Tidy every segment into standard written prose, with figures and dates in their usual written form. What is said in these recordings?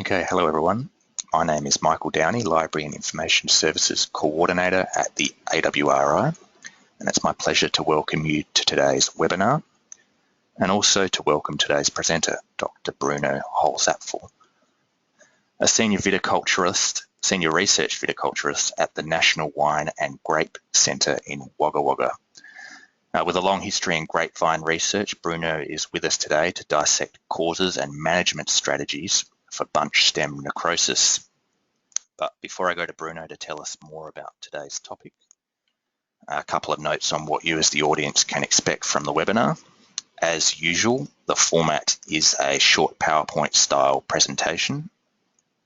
Okay, hello everyone. My name is Michael Downey, Library and Information Services Coordinator at the AWRI, and it's my pleasure to welcome you to today's webinar and also to welcome today's presenter, Dr. Bruno Holzapfel, a senior research viticulturist at the National Wine and Grape Centre in Wagga Wagga. With a long history in grapevine research, Bruno is with us today to dissect causes and management strategies for Bunchstem Necrosis. But before I go to Bruno to tell us more about today's topic, a couple of notes on what you as the audience can expect from the webinar. As usual, the format is a short PowerPoint style presentation,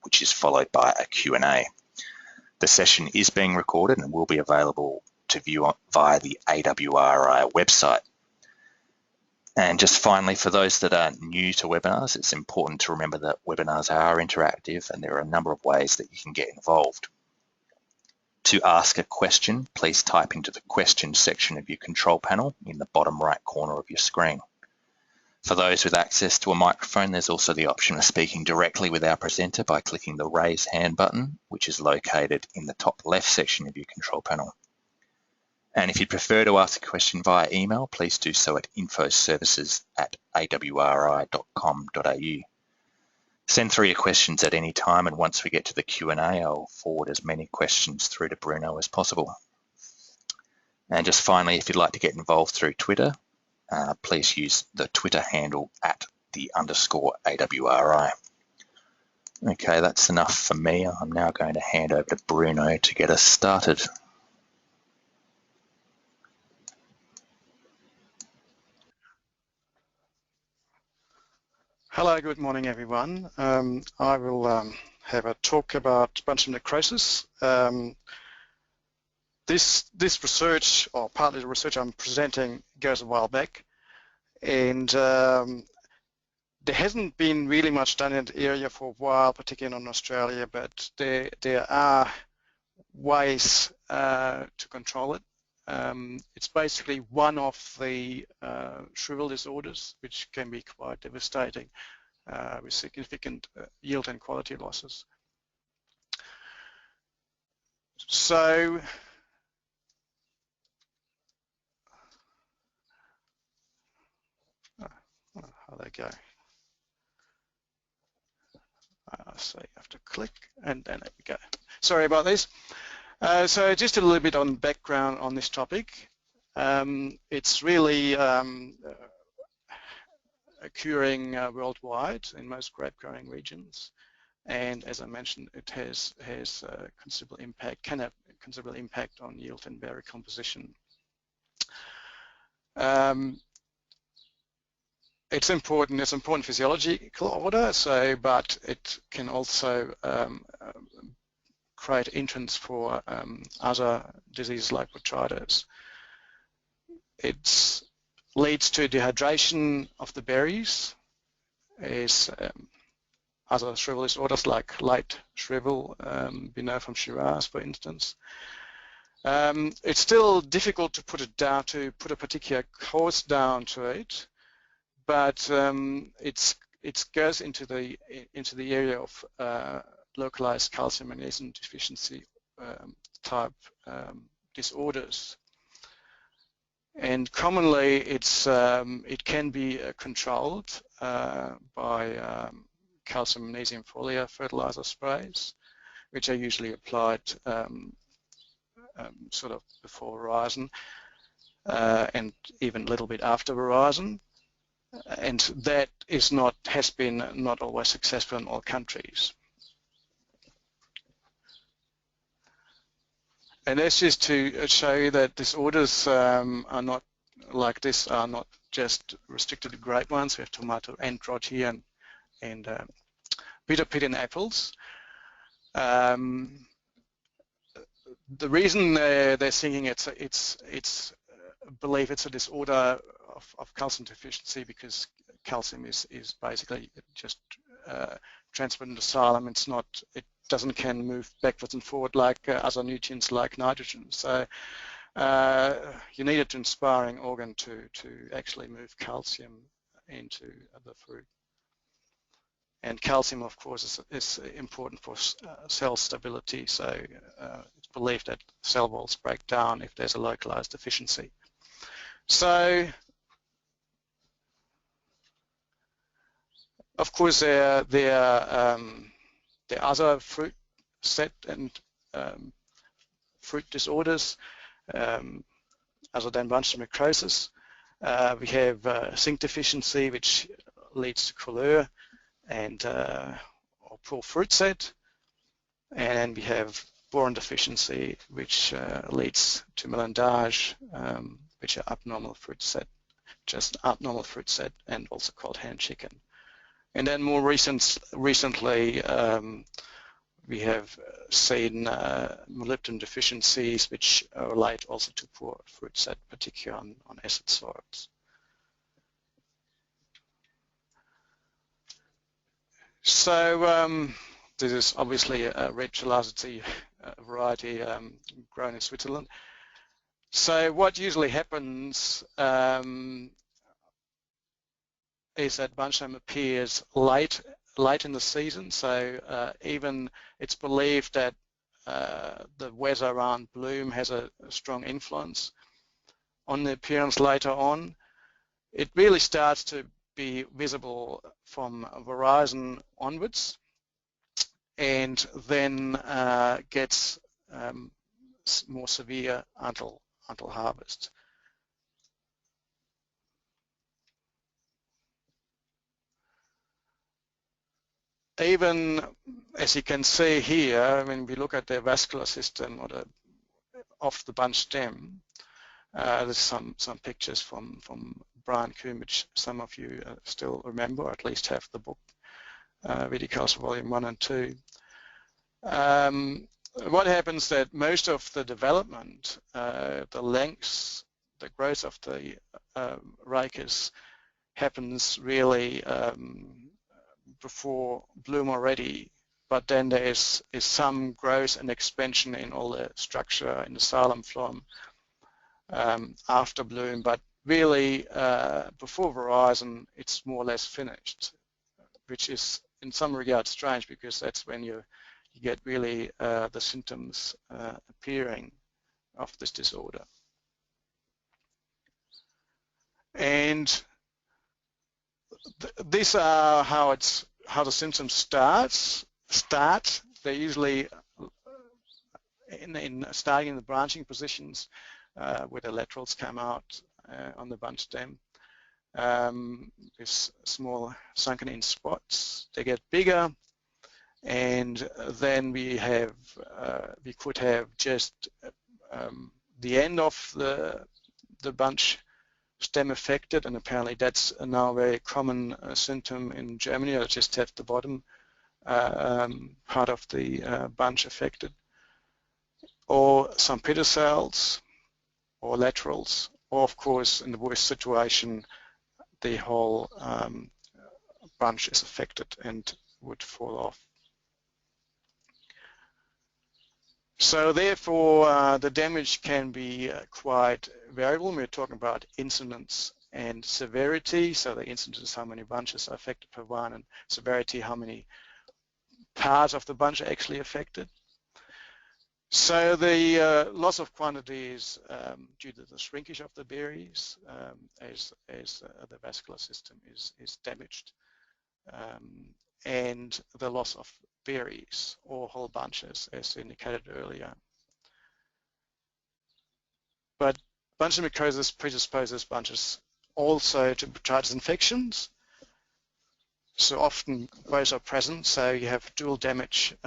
which is followed by a Q&A. The session is being recorded and will be available to view via the AWRI website. And just finally, for those that are new to webinars, it's important to remember that webinars are interactive and there are a number of ways that you can get involved. To ask a question, please type into the questions section of your control panel in the bottom right corner of your screen. For those with access to a microphone, there's also the option of speaking directly with our presenter by clicking the raise hand button, which is located in the top left section of your control panel. And if you prefer to ask a question via email, please do so at infoservices@awri.com.au. Send through your questions at any time, and once we get to the Q&A, I'll forward as many questions through to Bruno as possible. And just finally, if you'd like to get involved through Twitter, please use the Twitter handle @_AWRI. Okay, that's enough for me. I'm now going to hand over to Bruno to get us started. Hello, good morning everyone. I will have a talk about Bunchstem necrosis. This research, or partly the research I'm presenting, goes a while back, and there hasn't been really much done in the area for a while, particularly in Australia, but there are ways to control it. It's basically one of the shrivel disorders, which can be quite devastating with significant yield and quality losses. So, how they go? So you have to click, and then there we go. Sorry about this. So just a little bit on background on this topic. It's really occurring worldwide in most grape growing regions, and as I mentioned, it has considerable impact, can have considerable impact on yield and berry composition. It's important physiological order, but it can also create entrance for other diseases like botrytis. It leads to dehydration of the berries, as other shrivel disorders like light shrivel, we know from Shiraz, for instance. It's still difficult to put a particular cause down to it, but it goes into the area of localized calcium magnesium deficiency type disorders, and commonly it can be controlled by calcium magnesium foliar fertiliser sprays, which are usually applied sort of before veraison and even a little bit after veraison, and that has been not always successful in all countries. And that's just to show you that disorders are not like this, are not just restricted to grape ones. We have tomato and drought here, and bitter pit in apples. The reason they're thinking it's believe it's a disorder of calcium deficiency because calcium is basically just transferred into xylem. It can move backwards and forward like other nutrients like nitrogen. So you need a transpiring organ to actually move calcium into the fruit. And calcium, of course, is important for cell stability, so it's believed that cell walls break down if there's a localized deficiency. So, of course, there are other fruit set and fruit disorders other than Bunchstem necrosis. We have zinc deficiency, which leads to coulure and or poor fruit set, and we have boron deficiency, which leads to melandage, which are abnormal fruit set, and also called hand chicken. And then more recently, we have seen molybdenum deficiencies, which relate also to poor fruit set, particularly on acid soils. So this is obviously a red Chasselas variety grown in Switzerland. So what usually happens is that Bunchstem appears late in the season. So even it's believed that the weather around bloom has a strong influence on the appearance later on. It really starts to be visible from veraison onwards, and then gets more severe until harvest. Even as you can see here, when we look at the vascular system or of the bunch stem, there's some pictures from Brian Kuhn, which some of you still remember, or at least have the book, Viticulture Volume 1 and 2. What happens that most of the development, the lengths, the growth of the rachis happens really before bloom already, but then there is some growth and expansion in all the structure in the xylem phloem after bloom, but really before veraison it's more or less finished, which is in some regards strange, because that's when you get really the symptoms appearing of this disorder. And these are how the symptoms start. They're usually starting in the branching positions where the laterals come out on the bunch stem. With small sunken-in spots. They get bigger, and then we could have just the end of the bunch stem affected, and apparently that's now a very common symptom in Germany. I just have the bottom part of the bunch affected, or some pedicels or laterals, or of course in the worst situation the whole bunch is affected and would fall off. So therefore the damage can be quite variable. We're talking about incidence and severity. So the incidence is how many bunches are affected per vine, and severity how many parts of the bunch are actually affected. So the loss of quantity is due to the shrinkage of the berries as the vascular system is damaged, and the loss of berries or whole bunches, as indicated earlier. But Bunchstem necrosis predisposes bunches also to botrytis infections. So often both are present, so you have dual damage,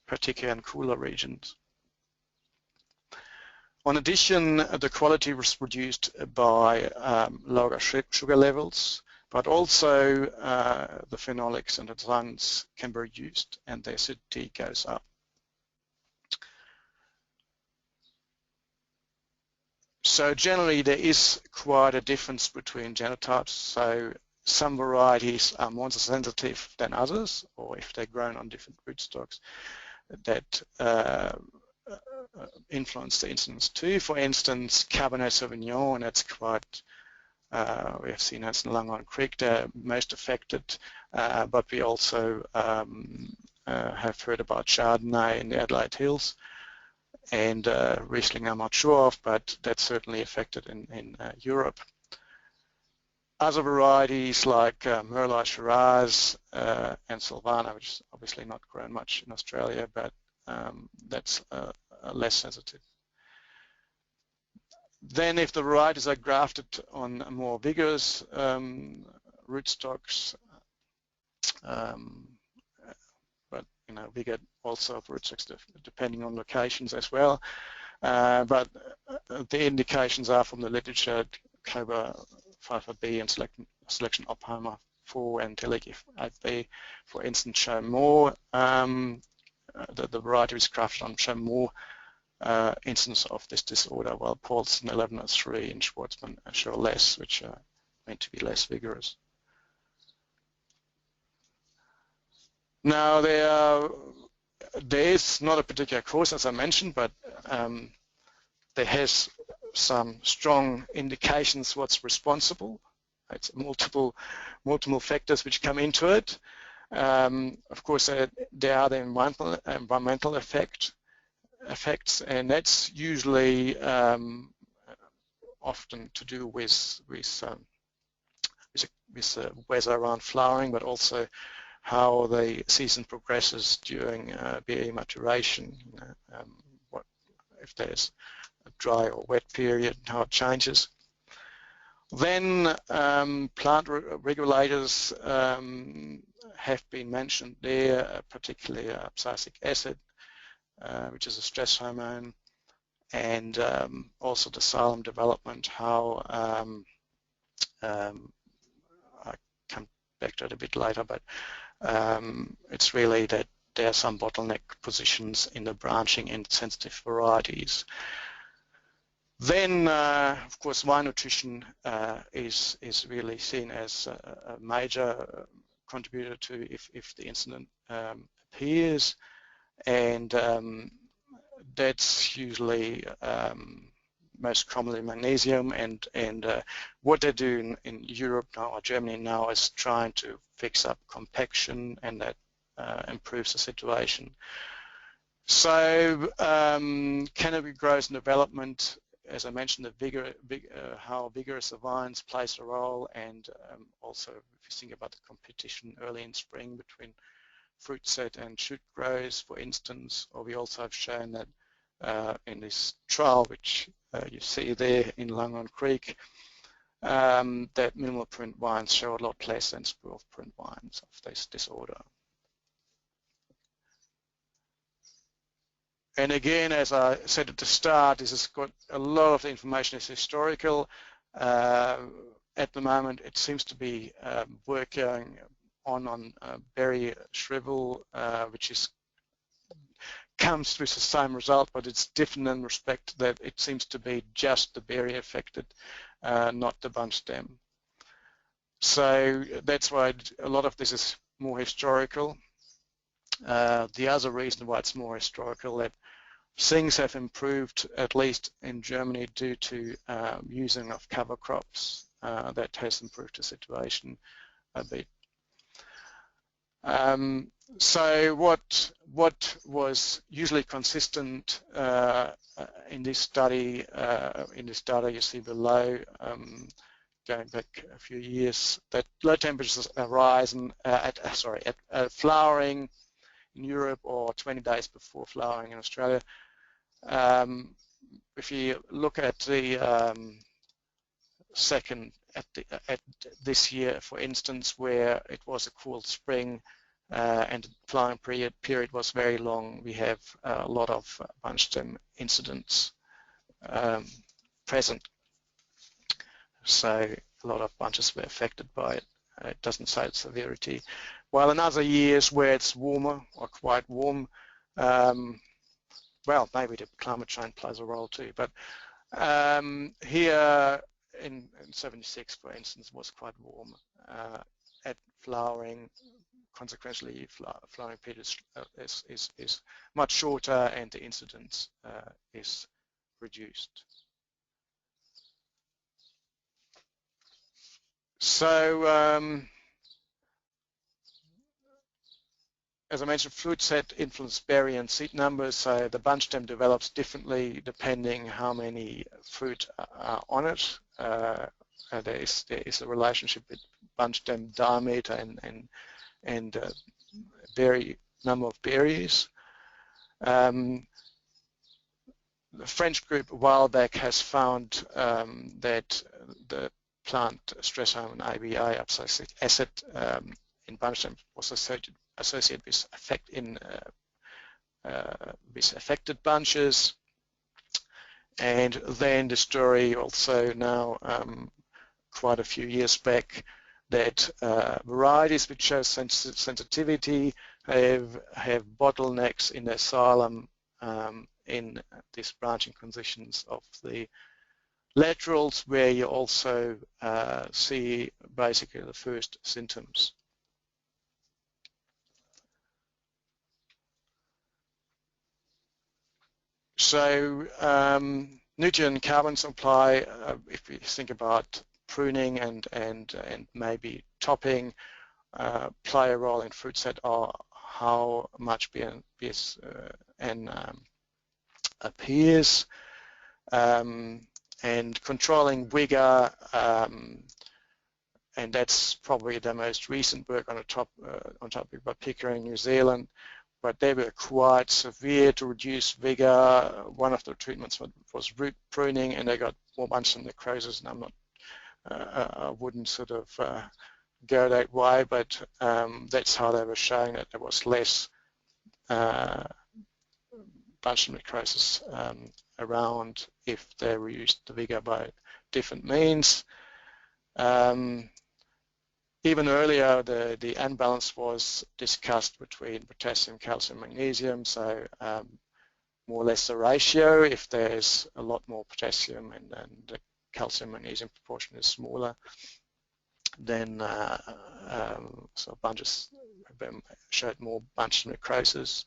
particularly in cooler regions. In addition, the quality was reduced by lower sugar levels, but also the phenolics and the tannins can be reduced and the acidity goes up. So generally there is quite a difference between genotypes. So some varieties are more sensitive than others, or if they're grown on different rootstocks, that influence the incidence too. For instance, Cabernet Sauvignon, and that's quite We have seen as in Langhorne Creek, they're most affected, but we also have heard about Chardonnay in the Adelaide Hills, and Riesling I'm not sure of, but that's certainly affected in Europe. Other varieties like Merlot Shiraz and Sylvana, which is obviously not grown much in Australia, but that's less sensitive. Then if the varieties are grafted on more vigorous rootstocks, but vigour also of rootstocks depending on locations as well. But the indications are from the literature, Cobra 5B and selection Oppenheimer 4 and Tillich 8B, for instance, show more, the variety is grafted on show more instance of this disorder, while Paulson 1103 and Schwartzman show less, which are meant to be less vigorous. Now there is not a particular cause, as I mentioned, but there has some strong indications what's responsible. It's multiple factors which come into it. Of course, there are the environmental effects, and that's usually often to do with weather around flowering, but also how the season progresses during berry maturation. What if there's a dry or wet period, how it changes. Then plant regulators have been mentioned there, particularly abscisic acid, which is a stress hormone, and also the xylem development, how I come back to it a bit later, but it's really that there are some bottleneck positions in the branching in sensitive varieties. Then, of course, vine nutrition is really seen as a major contributor to if the incident appears, and that's usually most commonly magnesium, and what they do in Europe now or Germany now is trying to fix up compaction, and that improves the situation. So canopy growth and development, as I mentioned, how vigorous the vines plays a role, and also if you think about the competition early in spring between fruit set and shoot grows, for instance, or we also have shown that in this trial, which you see there in Langhorne Creek, that minimal print vines show a lot less than spool print vines of this disorder. And again, as I said at the start, this has got a lot of the information is historical. At the moment, it seems to be work going on berry shrivel, which comes with the same result, but it's different in respect that it seems to be just the berry affected, not the bunch stem. So that's why a lot of this is more historical. The other reason why it's more historical, that things have improved, at least in Germany, due to using of cover crops. That has improved the situation a bit. So what was usually consistent in this study, you see below, going back a few years, that low temperatures arise at flowering in Europe or 20 days before flowering in Australia. If you look at the at this year, for instance, where it was a cool spring and the flowering period was very long, we have a lot of bunchstem incidents present. So a lot of bunches were affected by it. It doesn't say its severity. While in other years where it's warmer or quite warm, well, maybe the climate change plays a role too, but here in 76, for instance, was quite warm at flowering. Consequently, flowering period is much shorter, and the incidence is reduced. So as I mentioned, fruit set influence berry and seed numbers, so the bunch stem develops differently depending how many fruit are on it. There is a relationship with bunch stem diameter and berry number of berries. The French group a while back has found that the plant stress hormone AWRI, abscisic acid, in bunch stem was associated with effect in with affected bunches. And then the story also now quite a few years back that varieties which show sensitivity have bottlenecks in their xylem in these branching conditions of the laterals, where you also see basically the first symptoms. So nutrient and carbon supply, if we think about pruning and maybe topping, play a role in fruit set, or how much BSN appears, and controlling vigour, and that's probably the most recent work on topic by Pickering, New Zealand. But they were quite severe to reduce vigour. One of the treatments was root pruning, and they got more Bunchstem necrosis. And I'm not, I wouldn't sort of go that way, but that's how they were showing that there was less Bunchstem necrosis around if they reduced the vigour by different means. Even earlier, the unbalance was discussed between potassium, calcium, magnesium, so more or less the ratio. If there's a lot more potassium and the calcium-magnesium proportion is smaller, then so bunches showed more Bunchstem necrosis.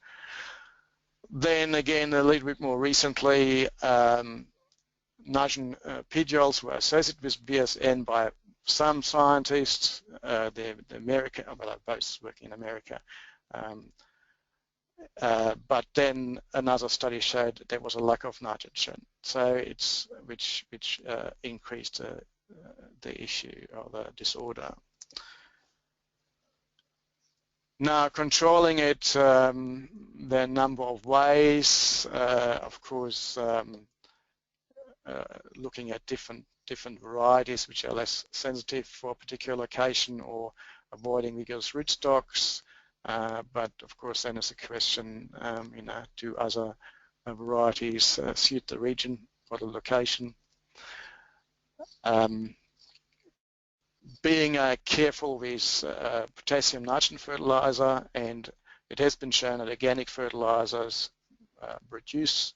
Then again, a little bit more recently, nitrogen pediols were associated with BSN by some scientists. The American, well, they're both working in America, but then another study showed that there was a lack of nitrogen, so it's which increased the issue or the disorder. Now, controlling it, there are a number of ways. Of course, looking at different varieties which are less sensitive for a particular location, or avoiding vigorous rootstocks. But of course, then there's a question, do other varieties suit the region or the location? Being careful with potassium nitrogen fertiliser, and it has been shown that organic fertilisers reduce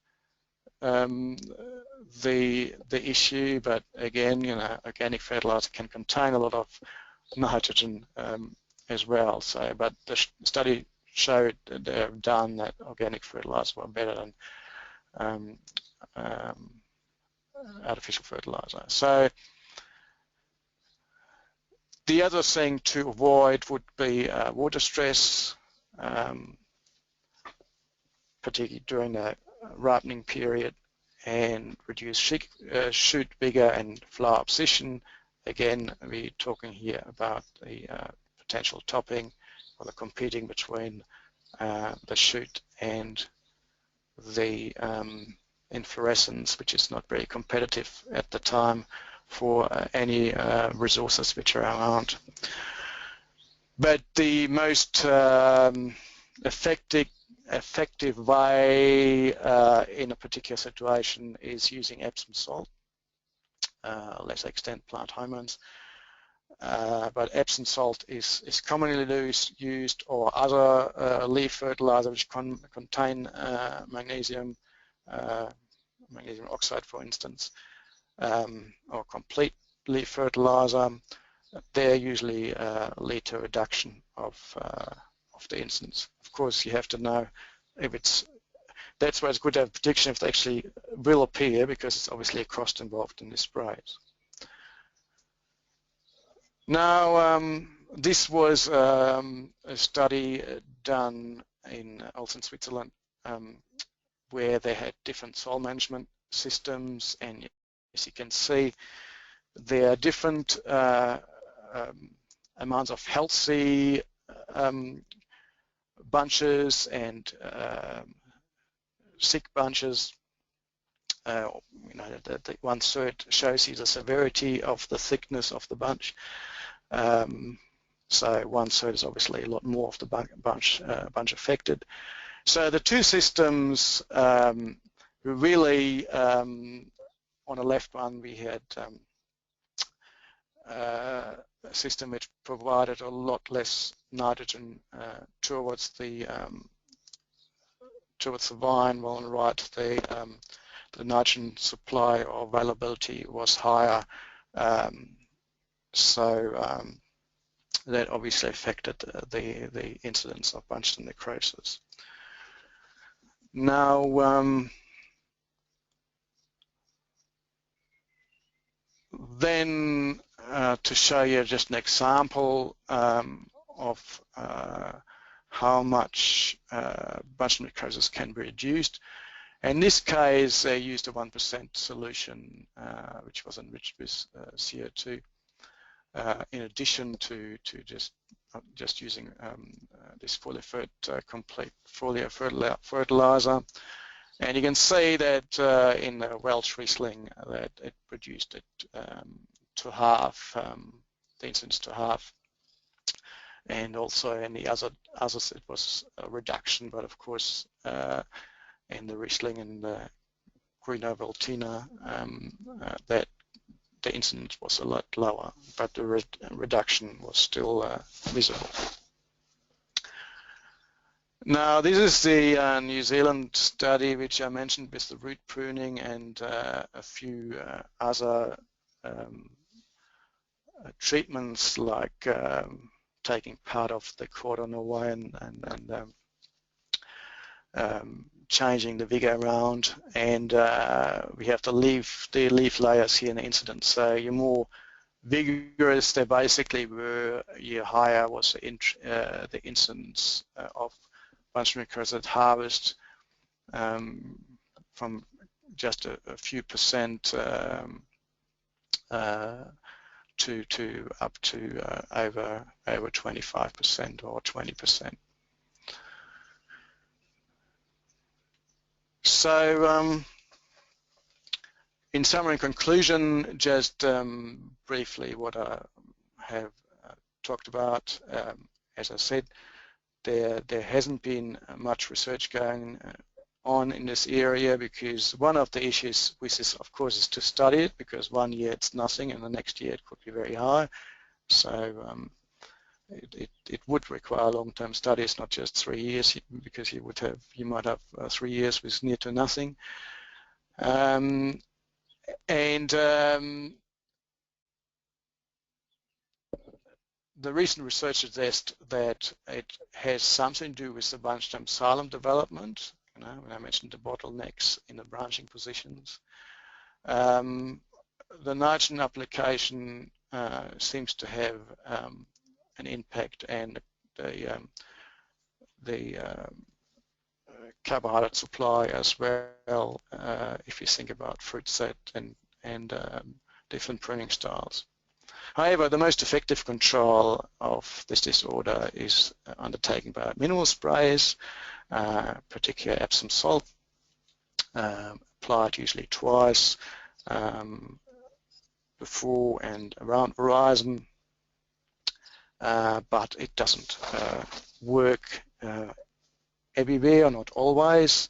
the issue, but again, organic fertilizer can contain a lot of nitrogen as well. So, but the study showed that they have done that organic fertilizer were better than artificial fertilizer. So, the other thing to avoid would be water stress, particularly during the ripening period, and reduce shoot vigour and flower abscission. Again, we're talking here about the potential topping or the competing between the shoot and the inflorescence, which is not very competitive at the time for any resources which are around. But the most effective way in a particular situation is using Epsom salt, lesser extent plant hormones. But Epsom salt is commonly used, or other leaf fertilizer which contain magnesium, magnesium oxide, for instance, or complete leaf fertilizer. They usually lead to a reduction of the incidence. Of course, you have to know if it's, that's why it's good to have prediction if they actually will appear, because it's obviously a cost involved in the sprays. Now, this was a study done also in Switzerland, where they had different soil management systems, and as you can see, there are different amounts of healthy bunches and sick bunches. You know, the 1/3 shows you the severity of the thickness of the bunch. So 1/3 is obviously a lot more of the bunch affected. So the two systems really, on the left one we had a system which provided a lot less nitrogen towards the vine, while on the right the nitrogen supply or availability was higher. That obviously affected the incidence of Bunchstem necrosis. Now, then to show you just an example of how much Bunchstem necrosis can be reduced. In this case, they used a 1% solution, which was enriched with CO2, in addition to just using this complete foliar fertiliser. And you can see that in the Welsh Riesling that it reduced it to half, the incidence to half. And also in the others it was a reduction, but of course in the Riesling and the Gruner Veltliner that the incidence was a lot lower, but the reduction was still visible. Now, this is the New Zealand study which I mentioned with the root pruning and a few other treatments like taking part of the cordon away and changing the vigour around, and we have the leaf layers here in the incidence. So you're more vigorous they basically were, year higher was the incidence of Bunchstem necrosis at harvest, from just a few percent to up to over 25% or 20%. So in summary and conclusion, just briefly what I have talked about. As I said, there hasn't been much research going on in this area, because one of the issues with this, of course, is to study it, because one year it's nothing and the next year it could be very high. So it would require long-term studies, not just 3 years, because you might have 3 years with near to nothing. The recent research suggests that it has something to do with the Bunchstem xylem development. You know, when I mentioned the bottlenecks in the branching positions, the nitrogen application seems to have an impact, and the carbohydrate supply as well, if you think about fruit set and different pruning styles. However, the most effective control of this disorder is undertaken by mineral sprays, particularly Epsom salt, applied usually twice before and around veraison, but it doesn't work everywhere, not always,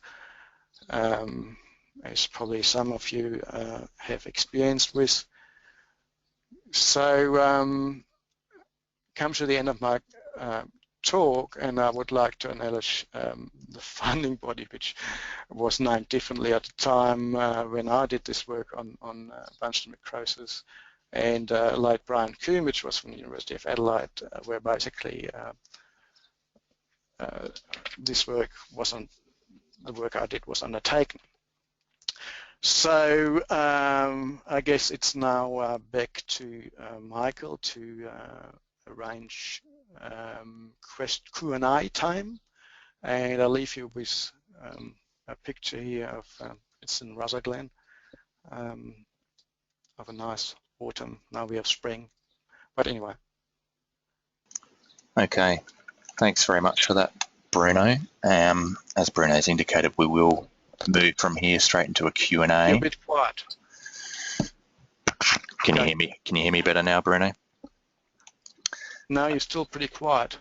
as probably some of you have experienced with. So come to the end of my talk, and I would like to acknowledge the funding body, which was named differently at the time when I did this work on Bunchstem necrosis, and like Brian Kuhn, which was from the University of Adelaide, where basically this work the work I did was undertaken. So I guess it's now back to Michael to arrange Q&A time, and I'll leave you with a picture here of it's in Rosaglen, of a nice autumn. Now we have spring, but anyway. Okay, thanks very much for that, Bruno. As Bruno's indicated, we will move from here straight into a Q&A. You're a bit quiet. Can you hear me? Can you hear me better now, Bruno? No, you're still pretty quiet.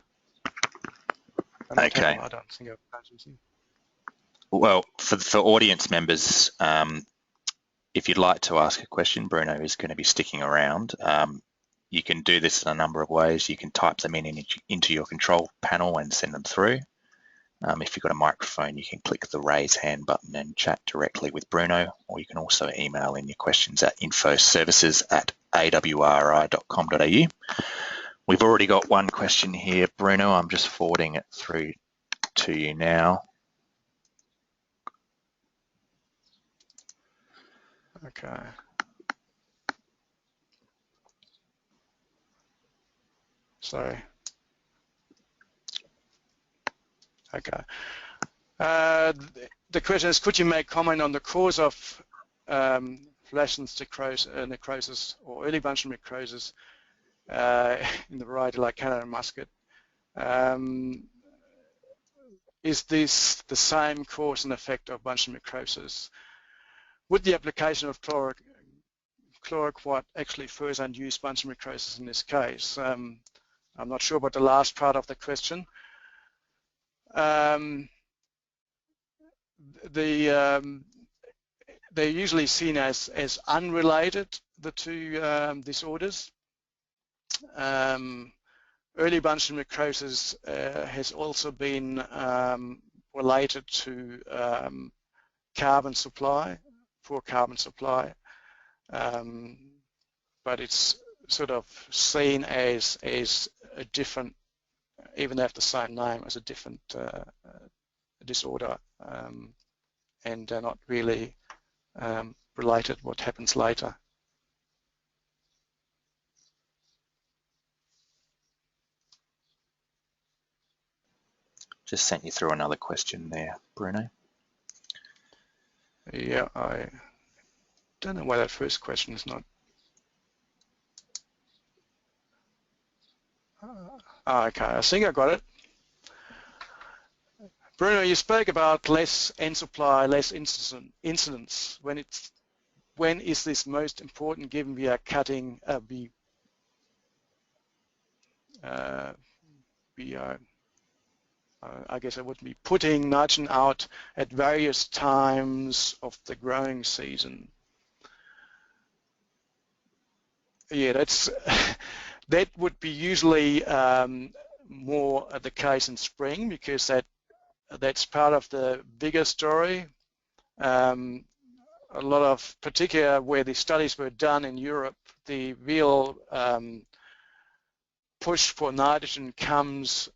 Okay. I don't think I've noticed you. Well, for audience members, if you'd like to ask a question, Bruno is going to be sticking around. You can do this in a number of ways. You can type them into your control panel and send them through. If you've got a microphone, you can click the raise hand button and chat directly with Bruno, or you can also email in your questions at infoservices@awri.com.au. We've already got one question here, Bruno. I'm just forwarding it through to you now. Okay. Sorry. Okay. The question is, could you make comment on the cause of flaccence necrosis or early Bunchstem necrosis in the variety like Canada and Muscat? Is this the same cause and effect of Bunchstem necrosis? Would the application of chloroquat actually further induce Bunchstem necrosis in this case? I'm not sure about the last part of the question. They're usually seen as unrelated, the two disorders. Early Bunchstem necrosis has also been related to carbon supply, poor carbon supply, but it's sort of seen as a different, even they have the same name, as a different disorder, and they're not really related what happens later. Just sent you through another question there, Bruno. Yeah, I don't know why that first question is not. Okay, I think I got it. Bruno, you spoke about less end supply, less incidence. When is this most important, given we are cutting I guess I would be putting nitrogen out at various times of the growing season. Yeah, that would be usually more the case in spring, because that's part of the bigger story. A lot of, particularly where the studies were done in Europe, the real push for nitrogen comes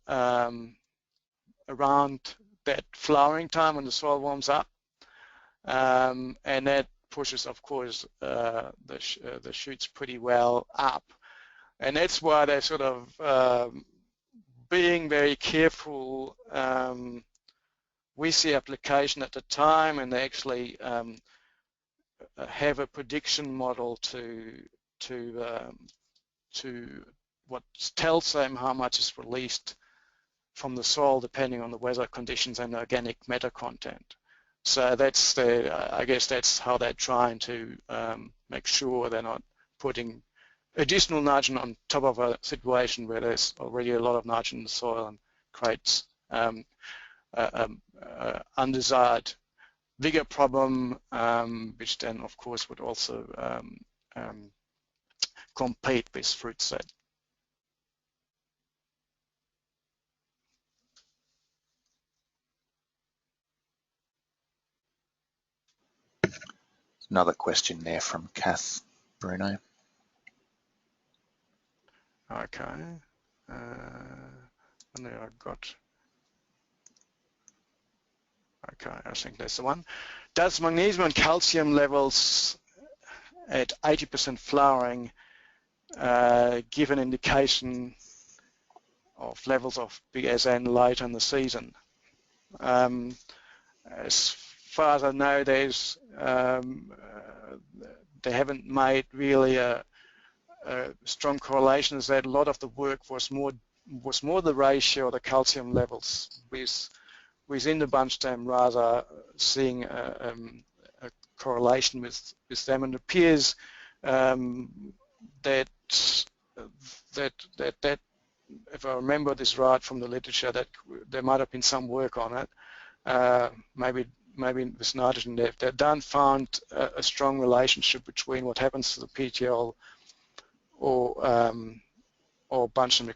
around that flowering time when the soil warms up, and that pushes, of course, the shoots pretty well up, and that's why they're sort of being very careful with the application at the time, and they actually have a prediction model to what tells them how much is released from the soil depending on the weather conditions and the organic matter content. So that's I guess that's how they're trying to make sure they're not putting additional nitrogen on top of a situation where there's already a lot of nitrogen in the soil and creates undesired vigour problem, which then of course would also compete with fruit set. Another question there from Kath, Bruno. Okay, and there I got. Okay, I think that's the one. Does magnesium and calcium levels at 80% flowering give an indication of levels of BSN later in the season? As far as I know, they haven't made really a strong correlation. Is that a lot of the work was more the ratio of the calcium levels within the bunchstem, rather seeing a correlation with them. And it appears that if I remember this right from the literature, that there might have been some work on it. Maybe with nitrogen depth, they don't find a strong relationship between what happens to the PTL or Bunchstem,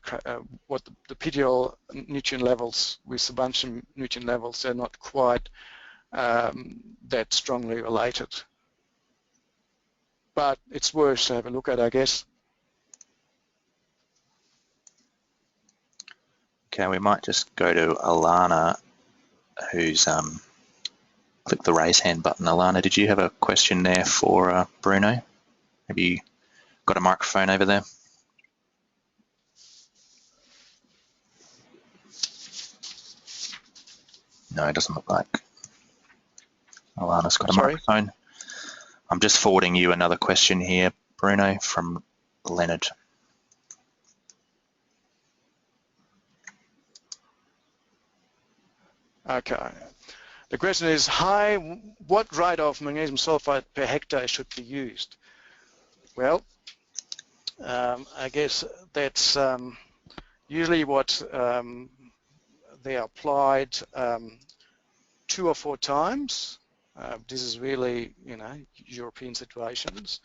what the PTL nutrient levels with the Bunchstem nutrient levels. They're not quite that strongly related, but it's worth to have a look at, I guess. Okay, we might just go to Alana, who's click the raise hand button. Alana, did you have a question there for Bruno? Have you got a microphone over there? No, it doesn't look like Alana's got a microphone. I'm just forwarding you another question here, Bruno, from Leonard. Okay. The question is, hi, what rate of magnesium sulfate per hectare should be used? Well, I guess that's usually what they applied 2 or 4 times. This is really, European situations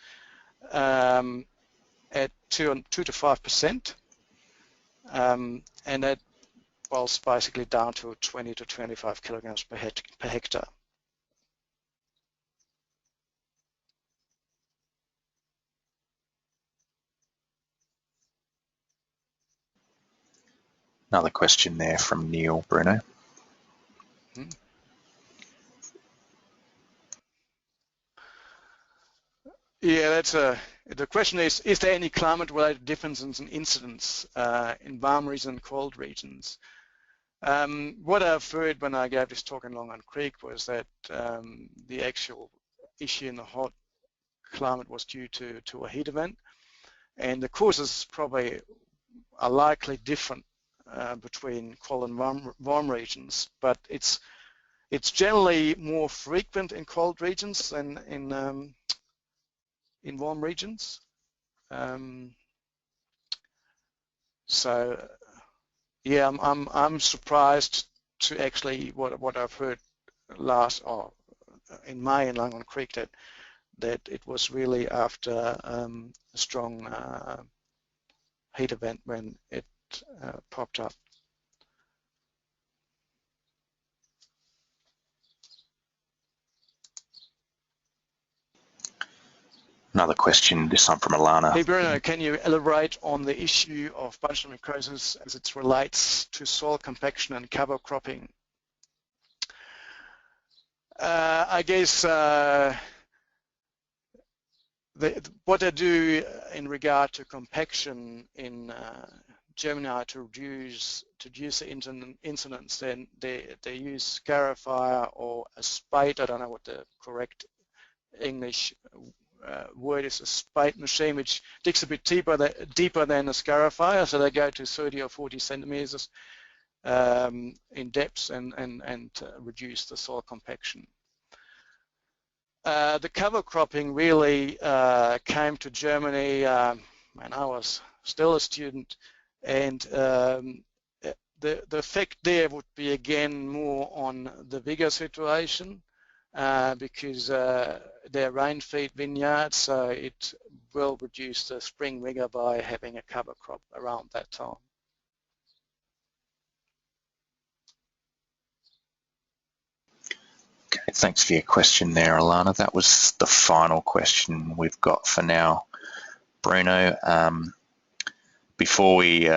at 2 to 5%, and that was basically down to 20 to 25 kilograms per hectare. Another question there from Neil, Bruno. Yeah, that's the question is there any climate-related differences in incidence in warm regions and cold regions? What I've heard when I gave this talk in Long Island Creek was that the actual issue in the hot climate was due to a heat event, and the causes probably are likely different between cold and warm regions, but it's generally more frequent in cold regions than in warm regions. So yeah, I'm surprised to actually what I've heard in May in Langon Creek that it was really after a strong heat event when it popped up. Another question, this time from Alana. Hey Bruno, can you elaborate on the issue of Bunchstem necrosis as it relates to soil compaction and cover cropping? I guess what they do in regard to compaction in Germany to reduce the incidence, then they use scarifier or a spade. I don't know what the correct English word is, a spade machine, which digs a bit deeper than a scarifier, so they go to 30 or 40 centimeters in depth and reduce the soil compaction. The cover cropping really came to Germany when I was still a student, and the effect there would be again more on the vigour situation, because they're rain-feed vineyards, so it will reduce the spring vigour by having a cover crop around that time. Okay, thanks for your question there, Alana. That was the final question we've got for now. Bruno, before we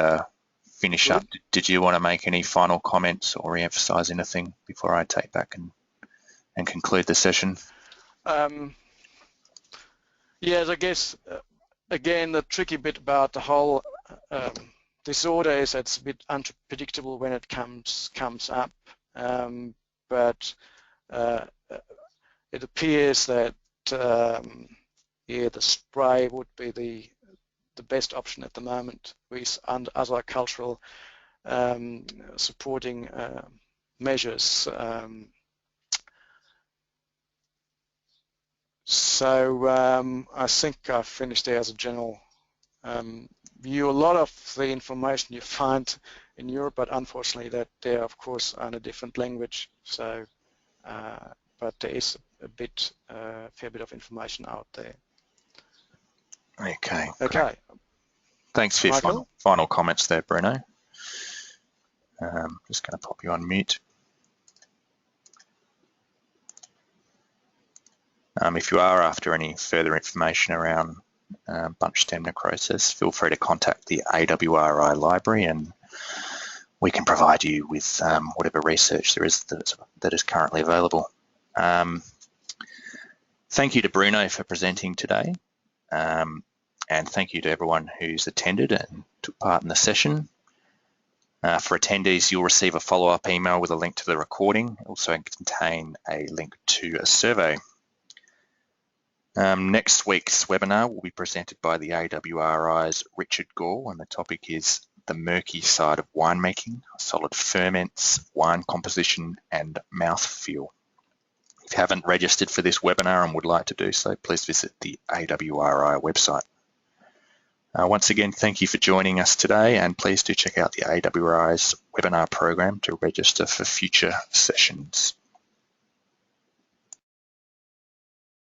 finish up, did you want to make any final comments or re-emphasise anything before I take back and and conclude the session? Yes, I guess, again, the tricky bit about the whole disorder is that it's a bit unpredictable when it comes up, but it appears that the spray would be the best option at the moment with other cultural supporting measures. So I think I've finished there as a general view. A lot of the information you find in Europe, but unfortunately that they're of course on a different language. So, but there is a fair bit of information out there. Okay. Okay. Thanks for your final comments there, Bruno. Just going to pop you on mute. If you are after any further information around Bunchstem necrosis, feel free to contact the AWRI library and we can provide you with whatever research there is that is currently available. Thank you to Bruno for presenting today, and thank you to everyone who's attended and took part in the session. For attendees, you'll receive a follow-up email with a link to the recording. It also contain a link to a survey. Next week's webinar will be presented by the AWRI's Richard Gore, and the topic is the murky side of winemaking, solid ferments, wine composition, and mouthfeel. If you haven't registered for this webinar and would like to do so, please visit the AWRI website. Once again, thank you for joining us today, and please do check out the AWRI's webinar program to register for future sessions.